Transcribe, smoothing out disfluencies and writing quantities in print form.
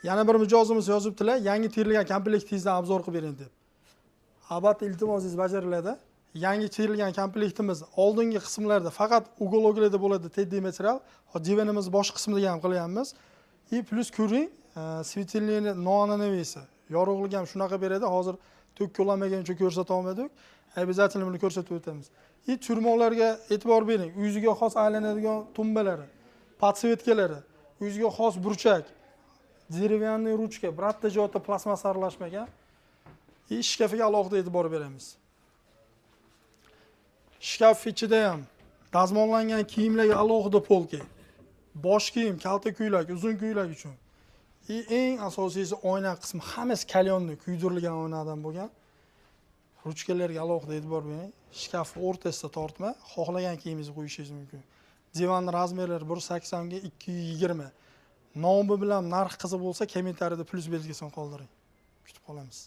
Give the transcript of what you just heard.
Yana bir mijozimiz yozibdilar, yangi terilgan komplektingizdan obzor qilib bering deb. Albatta iltimosingiz bajariladi. Yangi terilgan komplektimiz oldingi qismlarda faqat ugologlarda bo'ladi teddiy material. Divanimiz bosh qismida ham qilyapmiz. Plus ko'ring, svetilniy noananavisi. Yorug'lik ham shunaqa beradi. Hozir to'kkulamagancha ko'rsata olmadik. Обязательно buni ko'rsatib o'tamiz. Turmoqlarga e'tibor bering. Uyingizga xos aylanadigan tumbalari, podsvetkalari, uyingizga xos burchak, dеревянный ruchka, birotta joyda plastmas aralashmagan. Shkafiga alohida e'tibor beramiz. Shkaf ichida ham dazmollangan kiyimlarga alohida polka. Bosh kiyim, kalta ko'ylak, uzun ko'ylak uchun. Eng asosiysi oyna qismi hammasi kalyonni kuydirilgan oynadan bo'lgan. Ruchkalarga alohida e'tibor bering. Shkaf o'rtasida tortma, xohlagan kiyimingizni qo'yishingiz mumkin. Divan razmerlari 180 ga 220. Nomi bilan narx qiziq bo'lsa, kommentariyada plus belgisini qoldiring. Kutib qolamiz.